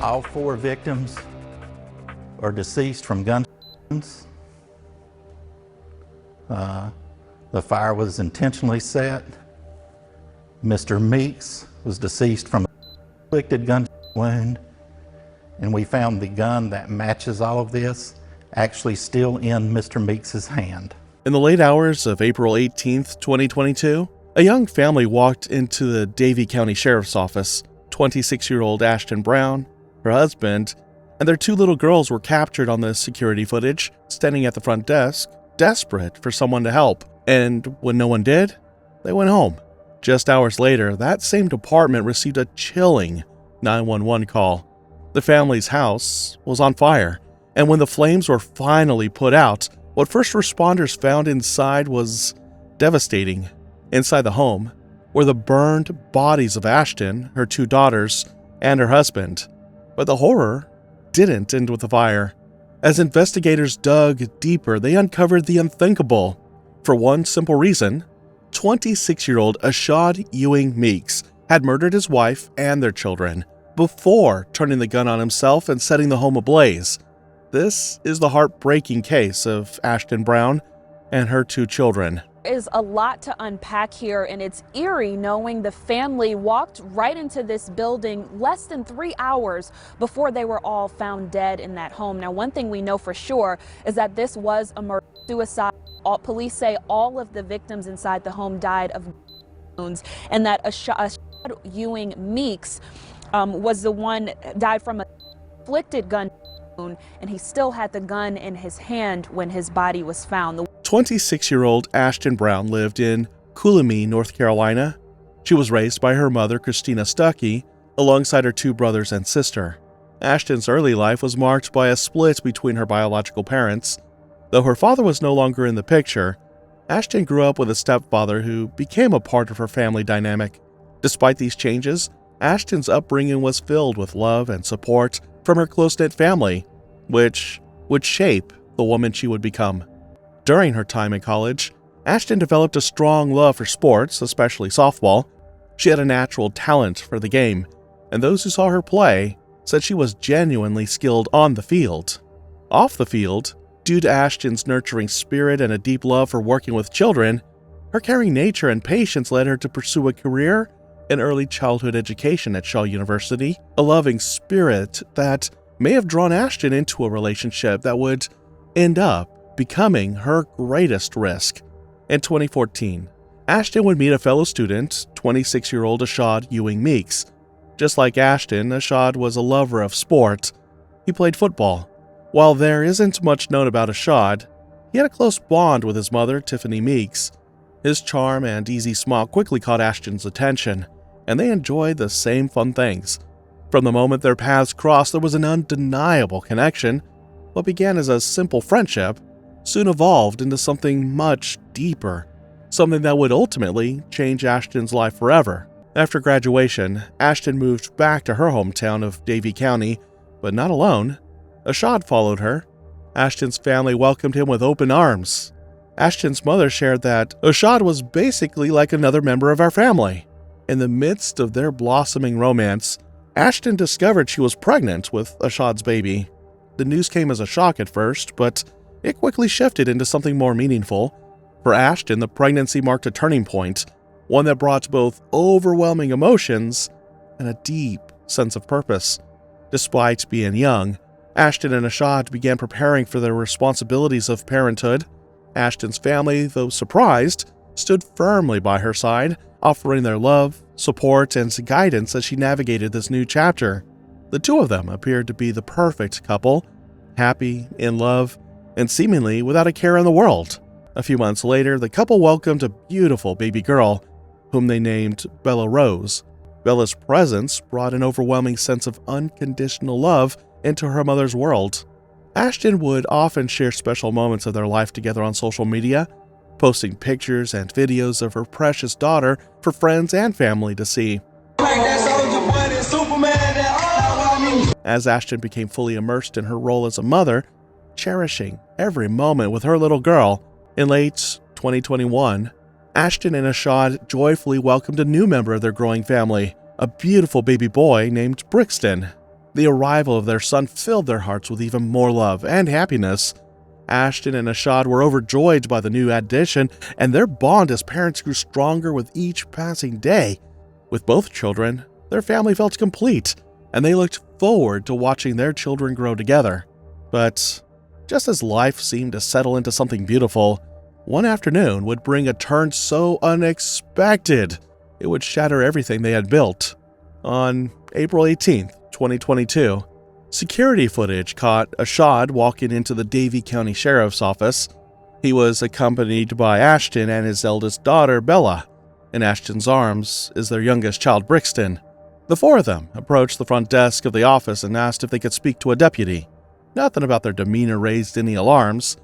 All four victims are deceased from gunshots. The fire was intentionally set. Mr. Meeks was deceased from an inflicted gunshot wound, and we found the gun that matches all of this actually still in Mr. Meeks' hand. In the late hours of April 18th, 2022, a young family walked into the Davie County Sheriff's Office. 26-year-old Ashton Brown, her husband, and their two little girls were captured on the security footage, standing at the front desk, desperate for someone to help. And when no one did, they went home. Just hours later, that same department received a chilling 911 call. The family's house was on fire, and when the flames were finally put out, what first responders found inside was devastating. Inside the home were the burned bodies of Ashton, her two daughters, and her husband. But the horror didn't end with the fire. As investigators dug deeper, they uncovered the unthinkable. For one simple reason, 26-year-old Ashad Ewing Meeks had murdered his wife and their children before turning the gun on himself and setting the home ablaze. This is the heartbreaking case of Ashton Brown and her two children. Is a lot to unpack here, and it's eerie knowing the family walked right into this building less than 3 hours before they were all found dead in that home. Now, one thing we know for sure is that this was a murder-suicide. Police say all of the victims inside the home died of wounds, and that Ashad Ewing Meeks was the one died from an inflicted gun wound, and he still had the gun in his hand when his body was found. 26-year-old Ashton Brown lived in Coolumee, North Carolina. She was raised by her mother, Christina Stuckey, alongside her two brothers and sister. Ashton's early life was marked by a split between her biological parents. Though her father was no longer in the picture, Ashton grew up with a stepfather who became a part of her family dynamic. Despite these changes, Ashton's upbringing was filled with love and support from her close-knit family, which would shape the woman she would become. During her time in college, Ashton developed a strong love for sports, especially softball. She had a natural talent for the game, and those who saw her play said she was genuinely skilled on the field. Off the field, due to Ashton's nurturing spirit and a deep love for working with children, her caring nature and patience led her to pursue a career in early childhood education at Shaw University, a loving spirit that may have drawn Ashton into a relationship that would end up becoming her greatest risk. In 2014, Ashton would meet a fellow student, 26-year-old Ashad Ewing Meeks. Just like Ashton, Ashad was a lover of sport. He played football. While there isn't much known about Ashad, he had a close bond with his mother, Tiffany Meeks. His charm and easy smile quickly caught Ashton's attention, and they enjoyed the same fun things. From the moment their paths crossed, there was an undeniable connection. What began as a simple friendship soon evolved into something much deeper, something that would ultimately change Ashton's life forever. After graduation, Ashton moved back to her hometown of Davie County, but not alone. Ashad followed her. Ashton's family welcomed him with open arms. Ashton's mother shared that Ashad was basically like another member of our family. In the midst of their blossoming romance, Ashton discovered she was pregnant with Ashad's baby. The news came as a shock at first, but it quickly shifted into something more meaningful. For Ashton, the pregnancy marked a turning point, one that brought both overwhelming emotions and a deep sense of purpose. Despite being young, Ashton and Ashad began preparing for their responsibilities of parenthood. Ashton's family, though surprised, stood firmly by her side, offering their love, support, and guidance as she navigated this new chapter. The two of them appeared to be the perfect couple, happy, in love, and seemingly without a care in the world. A few months later, the couple welcomed a beautiful baby girl, whom they named Bella Rose. Bella's presence brought an overwhelming sense of unconditional love into her mother's world. Ashton would often share special moments of their life together on social media, posting pictures and videos of her precious daughter for friends and family to see. As Ashton became fully immersed in her role as a mother, cherishing every moment with her little girl, in late 2021, Ashton and Ashad joyfully welcomed a new member of their growing family, a beautiful baby boy named Brixton. The arrival of their son filled their hearts with even more love and happiness. Ashton and Ashad were overjoyed by the new addition, and their bond as parents grew stronger with each passing day. With both children, their family felt complete, and they looked forward to watching their children grow together. But just as life seemed to settle into something beautiful, one afternoon would bring a turn so unexpected it would shatter everything they had built. On April 18th, 2022, security footage caught Ashad walking into the Davie County Sheriff's Office. He was accompanied by Ashton and his eldest daughter, Bella. In Ashton's arms is their youngest child, Brixton. The four of them approached the front desk of the office and asked if they could speak to a deputy. Nothing about their demeanor raised any alarms,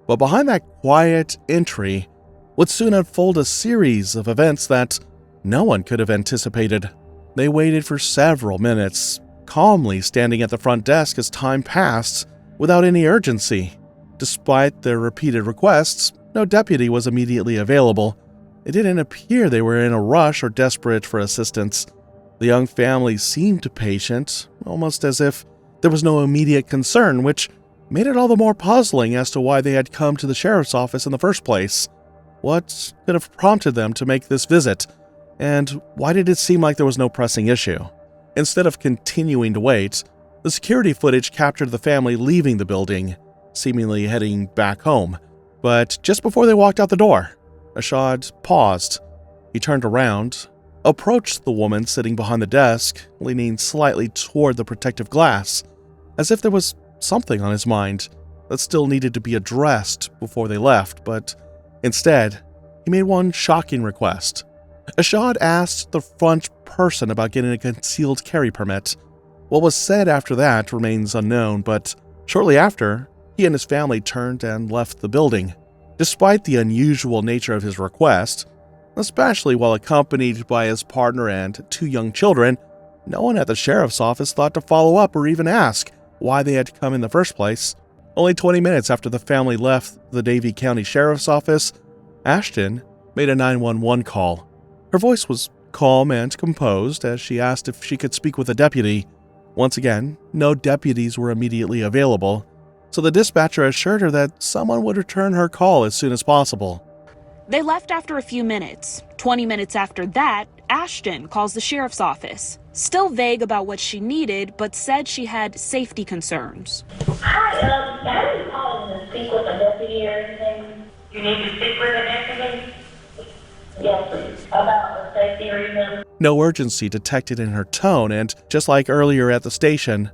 but behind that quiet entry would soon unfold a series of events that no one could have anticipated. They waited for several minutes, calmly standing at the front desk as time passed without any urgency. Despite their repeated requests, no deputy was immediately available. It didn't appear they were in a rush or desperate for assistance. The young family seemed patient, almost as if there was no immediate concern, which made it all the more puzzling as to why they had come to the sheriff's office in the first place. What could have prompted them to make this visit, and why did it seem like there was no pressing issue? Instead of continuing to wait, the security footage captured the family leaving the building, seemingly heading back home. But just before they walked out the door, Ashad paused. He turned around, approached the woman sitting behind the desk, leaning slightly toward the protective glass, as if there was something on his mind that still needed to be addressed before they left, but instead, he made one shocking request. Ashad asked the front person about getting a concealed carry permit. What was said after that remains unknown, but shortly after, he and his family turned and left the building. Despite the unusual nature of his request, especially while accompanied by his partner and two young children, no one at the sheriff's office thought to follow up or even ask why they had come in the first place. Only 20 minutes after the family left the Davie County Sheriff's Office, Ashton made a 911 call. Her voice was calm and composed as she asked if she could speak with a deputy. Once again, no deputies were immediately available, so the dispatcher assured her that someone would return her call as soon as possible. They left after a few minutes. 20 minutes after that, Ashton calls the sheriff's office. Still vague about what she needed, but said she had safety concerns. Hi, I was calling to speak with a deputy or anything. You need to speak with a deputy? Yes, please. About a safety reason. No urgency detected in her tone, and just like earlier at the station,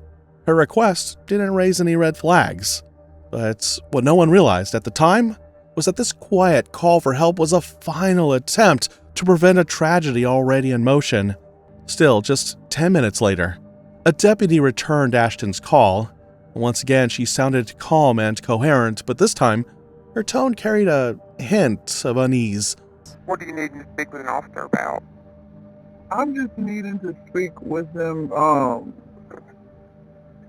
her request didn't raise any red flags. But what no one realized at the time was that this quiet call for help was a final attempt to prevent a tragedy already in motion. Still, just 10 minutes later, a deputy returned Ashton's call. Once again, she sounded calm and coherent, but this time, her tone carried a hint of unease. What do you need to speak with an officer about? I'm just needing to speak with them,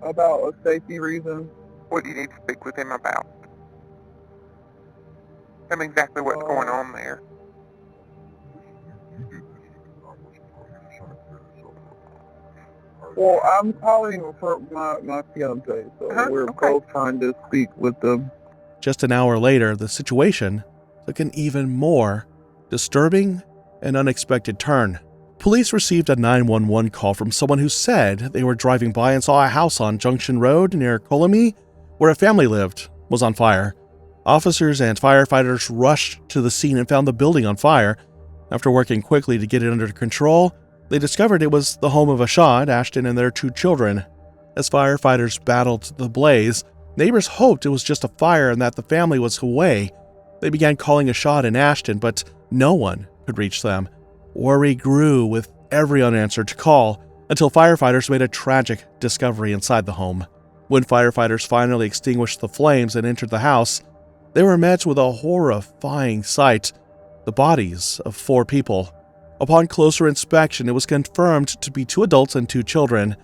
about a safety reason. What do you need to speak with him about? Tell me exactly what's going on there. Well, I'm calling for my fiance, so we're both trying to speak with them. Just an hour later, the situation took an even more disturbing and unexpected turn. Police received a 911 call from someone who said they were driving by and saw a house on Junction Road near Colamy, where a family lived, was on fire. Officers and firefighters rushed to the scene and found the building on fire. After working quickly to get it under control, they discovered it was the home of Ashad, Ashton, and their two children. As firefighters battled the blaze, neighbors hoped it was just a fire and that the family was away. They began calling Ashad and Ashton, but no one could reach them. Worry grew with every unanswered call until firefighters made a tragic discovery inside the home. When firefighters finally extinguished the flames and entered the house, they were met with a horrifying sight: the bodies of 4 people. Upon closer inspection, it was confirmed to be 2 adults and 2 children.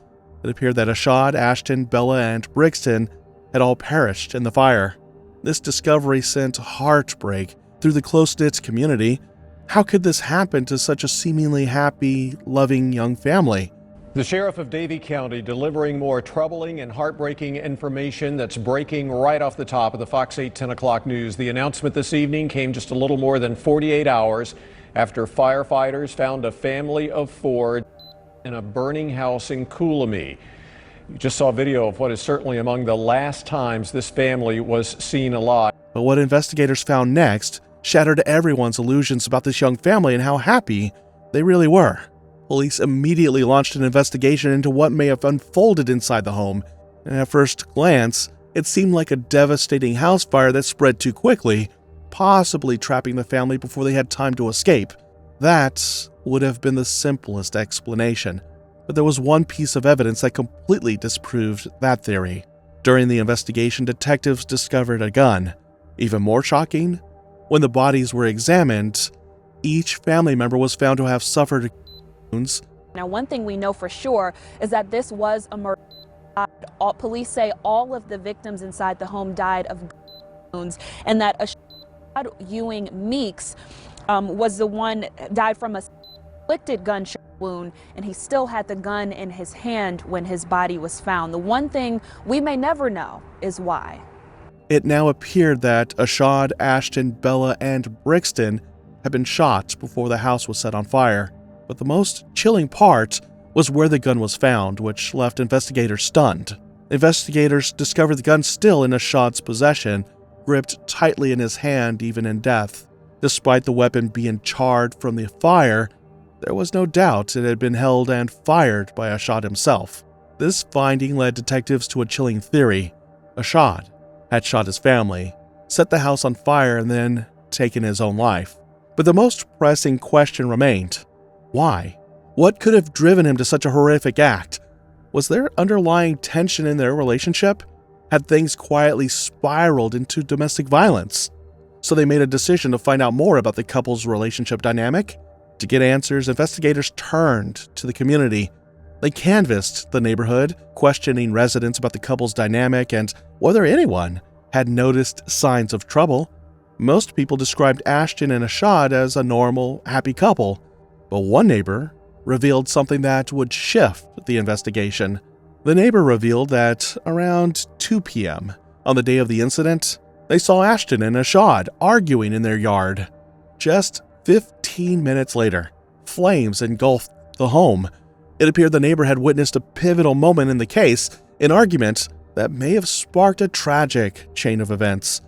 It appeared that Ashad, Ashton, Bella, and Brixton had all perished in the fire. This discovery sent heartbreak through the close-knit community. How could this happen to such a seemingly happy, loving young family? The sheriff of Davie County delivering more troubling and heartbreaking information that's breaking right off the top of the Fox 8 10 o'clock news. The announcement this evening came just a little more than 48 hours after firefighters found a family of 4 in a burning house in Coolamy. You just saw video of what is certainly among the last times this family was seen alive. But what investigators found next shattered everyone's illusions about this young family and how happy they really were. Police immediately launched an investigation into what may have unfolded inside the home, and at first glance, it seemed like a devastating house fire that spread too quickly, possibly trapping the family before they had time to escape. That would have been the simplest explanation, but there was one piece of evidence that completely disproved that theory. During the investigation, detectives discovered a gun. Even more shocking, when the bodies were examined, each family member was found to have suffered wounds. Now, one thing we know for sure is that this was a murder. Police say all of the victims inside the home died of wounds, and that Ashad Ewing Meeks was the one died from a inflicted gunshot wound, and he still had the gun in his hand when his body was found. The one thing we may never know is why. It now appeared that Ashad, Ashton, Bella, and Brixton had been shot before the house was set on fire. But the most chilling part was where the gun was found, which left investigators stunned. Investigators discovered the gun still in Ashad's possession, gripped tightly in his hand even in death. Despite the weapon being charred from the fire, there was no doubt it had been held and fired by Ashad himself. This finding led detectives to a chilling theory. Ashad had shot his family, set the house on fire, and then taken his own life. But the most pressing question remained. Why? What could have driven him to such a horrific act? Was there underlying tension in their relationship? Had things quietly spiraled into domestic violence? So they made a decision to find out more about the couple's relationship dynamic. To get answers, investigators turned to the community. They canvassed the neighborhood, questioning residents about the couple's dynamic and whether anyone had noticed signs of trouble. Most people described Ashton and Ashad as a normal, happy couple. But one neighbor revealed something that would shift the investigation. The neighbor revealed that around 2 p.m. on the day of the incident, they saw Ashton and Ashad arguing in their yard. Just 15 minutes later, flames engulfed the home. It appeared the neighbor had witnessed a pivotal moment in the case, an argument that may have sparked a tragic chain of events.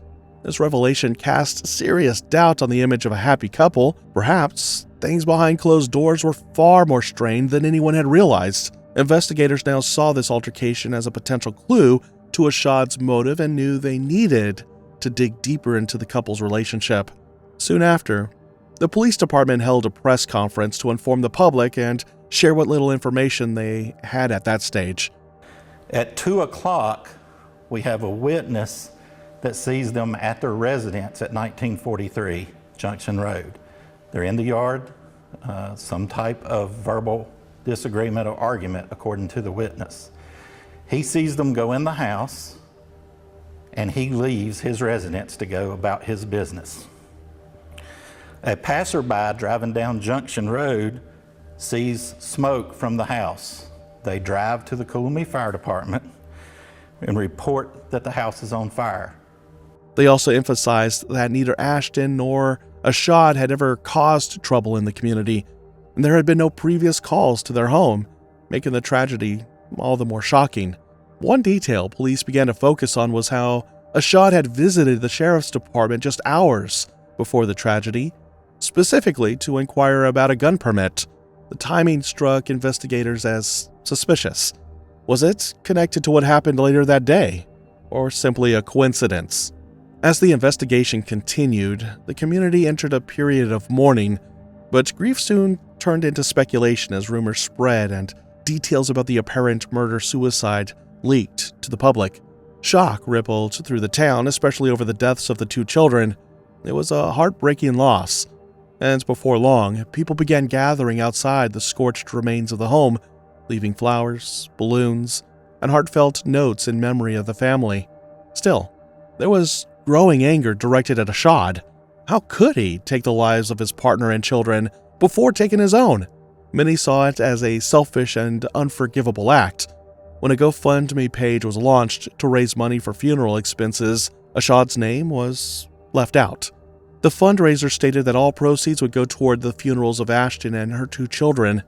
This revelation cast serious doubt on the image of a happy couple. Perhaps things behind closed doors were far more strained than anyone had realized. Investigators now saw this altercation as a potential clue to Ashad's motive and knew they needed to dig deeper into the couple's relationship. Soon after, the police department held a press conference to inform the public and share what little information they had at that stage. At 2 o'clock, we have a witness that sees them at their residence at 1943 Junction Road. They're in the yard, some type of verbal disagreement or argument, according to the witness. He sees them go in the house, and he leaves his residence to go about his business. A passerby driving down Junction Road sees smoke from the house. They drive to the Coolamy Fire Department and report that the house is on fire. They also emphasized that neither Ashton nor Ashad had ever caused trouble in the community, and there had been no previous calls to their home, making the tragedy all the more shocking. One detail police began to focus on was how Ashad had visited the sheriff's department just hours before the tragedy, specifically to inquire about a gun permit. The timing struck investigators as suspicious. Was it connected to what happened later that day, or simply a coincidence? As the investigation continued, the community entered a period of mourning, but grief soon turned into speculation as rumors spread and details about the apparent murder-suicide leaked to the public. Shock rippled through the town, especially over the deaths of the 2 children. It was a heartbreaking loss, and before long, people began gathering outside the scorched remains of the home, leaving flowers, balloons, and heartfelt notes in memory of the family. Still, there was growing anger directed at Ashad. How could he take the lives of his partner and children before taking his own? Many saw it as a selfish and unforgivable act. When a GoFundMe page was launched to raise money for funeral expenses, Ashad's name was left out. The fundraiser stated that all proceeds would go toward the funerals of Ashton and her 2 children.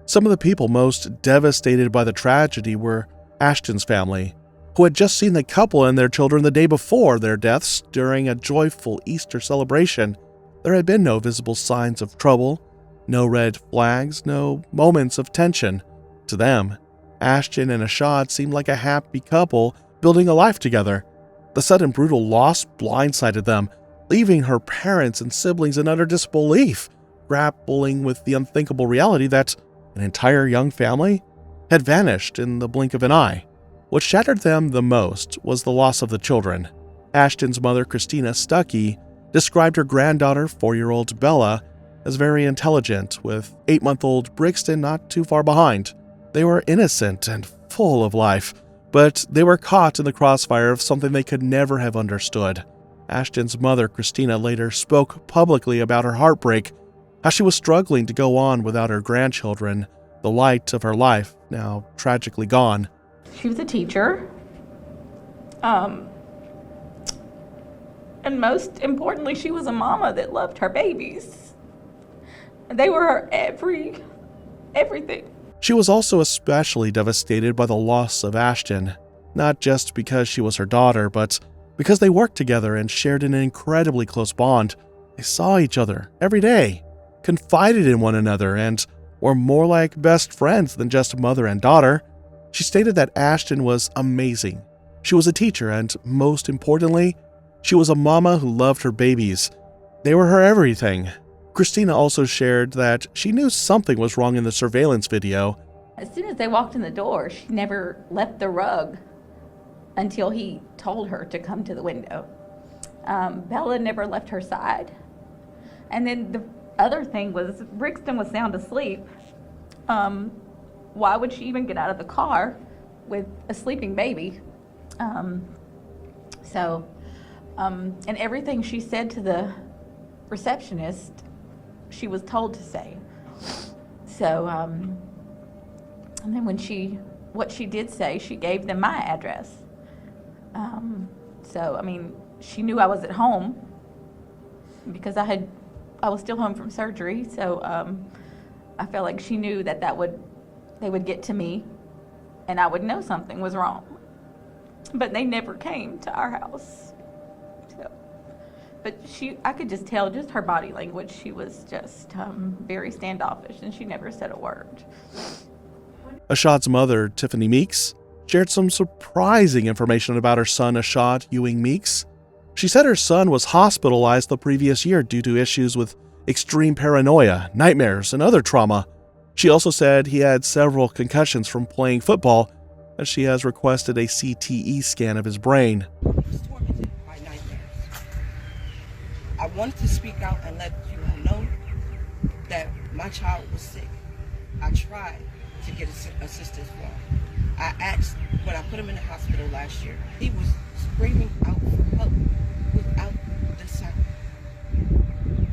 Some of the people most devastated by the tragedy were Ashton's family, who had just seen the couple and their children the day before their deaths during a joyful Easter celebration. There had been no visible signs of trouble, no red flags, no moments of tension. To them, Ashton and Ashad seemed like a happy couple building a life together. The sudden brutal loss blindsided them, leaving her parents and siblings in utter disbelief, grappling with the unthinkable reality that an entire young family had vanished in the blink of an eye. What shattered them the most was the loss of the children. Ashton's mother, Christina Stuckey, described her granddaughter, 4-year-old Bella, as very intelligent, with 8-month-old Brixton not too far behind. They were innocent and full of life, but they were caught in the crossfire of something they could never have understood. Ashton's mother, Christina, later spoke publicly about her heartbreak, how she was struggling to go on without her grandchildren, the light of her life now tragically gone. She was a teacher. And most importantly, she was a mama that loved her babies. They were her everything. She was also especially devastated by the loss of Ashton, not just because she was her daughter, but because they worked together and shared an incredibly close bond. They saw each other every day, confided in one another, and were more like best friends than just mother and daughter. She stated that Ashton was amazing. She was a teacher, and most importantly, she was a mama who loved her babies. They were her everything. Christina also shared that she knew something was wrong in the surveillance video. As soon as they walked in the door, she never left the rug until he told her to come to the window. Bella never left her side. And then the other thing was, Brixton was sound asleep. Why would she even get out of the car with a sleeping baby? And everything she said to the receptionist, she was told to say. So, and then what she did say, she gave them my address. She knew I was at home because I was still home from surgery. So, I felt like she knew that they would get to me and I would know something was wrong. But they never came to our house. But I could just tell, just her body language, she was just very standoffish, and she never said a word. Ashad's mother, Tiffany Meeks, shared some surprising information about her son, Ashad Ewing Meeks. She said her son was hospitalized the previous year due to issues with extreme paranoia, nightmares, and other trauma. She also said he had several concussions from playing football, as she has requested a CTE scan of his brain. I wanted to speak out and let you all know that my child was sick. I tried to get assistance for him. I asked, when I put him in the hospital last year, he was screaming out for help without the sound.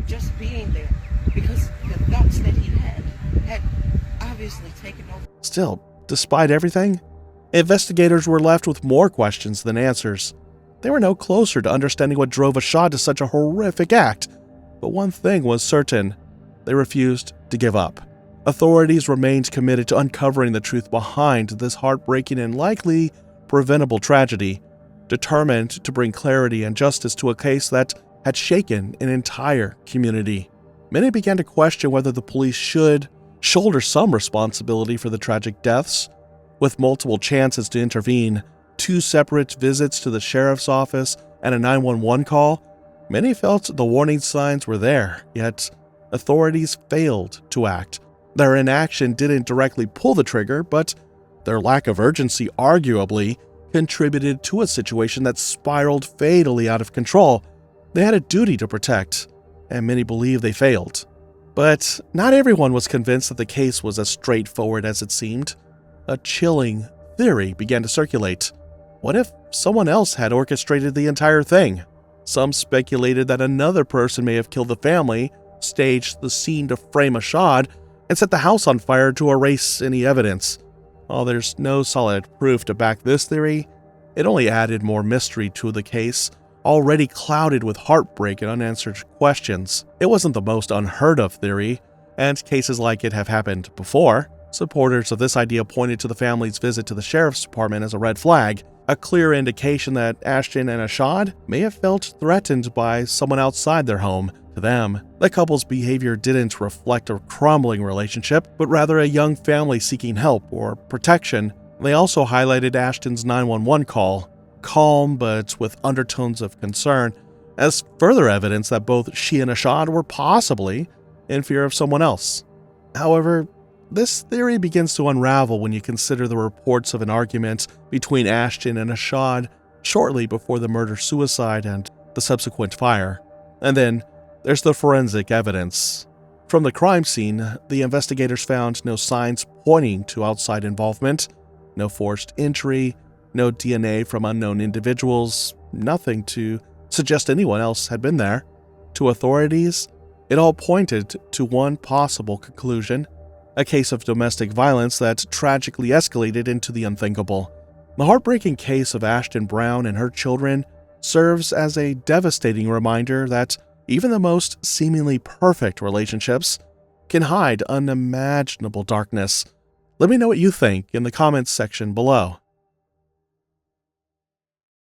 Just being there, because the thoughts that he had obviously taken over. Still, despite everything, investigators were left with more questions than answers. They were no closer to understanding what drove Ashad to such a horrific act, but one thing was certain: they refused to give up. Authorities remained committed to uncovering the truth behind this heartbreaking and likely preventable tragedy, determined to bring clarity and justice to a case that had shaken an entire community. Many began to question whether the police should shoulder some responsibility for the tragic deaths. With multiple chances to intervene, 2 separate visits to the sheriff's office, and a 911 call, many felt the warning signs were there, yet authorities failed to act. Their inaction didn't directly pull the trigger, but their lack of urgency arguably contributed to a situation that spiraled fatally out of control. They had a duty to protect, and many believe they failed. But not everyone was convinced that the case was as straightforward as it seemed. A chilling theory began to circulate. What if someone else had orchestrated the entire thing? Some speculated that another person may have killed the family, staged the scene to frame Ashad, and set the house on fire to erase any evidence. While there's no solid proof to back this theory, it only added more mystery to the case, already clouded with heartbreak and unanswered questions. It wasn't the most unheard of theory, and cases like it have happened before. Supporters of this idea pointed to the family's visit to the sheriff's department as a red flag, a clear indication that Ashton and Ashad may have felt threatened by someone outside their home. To them, the couple's behavior didn't reflect a crumbling relationship, but rather a young family seeking help or protection. They also highlighted Ashton's 911 call, calm but with undertones of concern, as further evidence that both she and Ashad were possibly in fear of someone else. However, this theory begins to unravel when you consider the reports of an argument between Ashton and Ashad shortly before the murder-suicide and the subsequent fire. And then there's the forensic evidence. From the crime scene, the investigators found no signs pointing to outside involvement, no forced entry, no DNA from unknown individuals, nothing to suggest anyone else had been there. To authorities, it all pointed to one possible conclusion: a case of domestic violence that tragically escalated into the unthinkable. The heartbreaking case of Ashton Brown and her children serves as a devastating reminder that even the most seemingly perfect relationships can hide unimaginable darkness. Let me know what you think in the comments section below.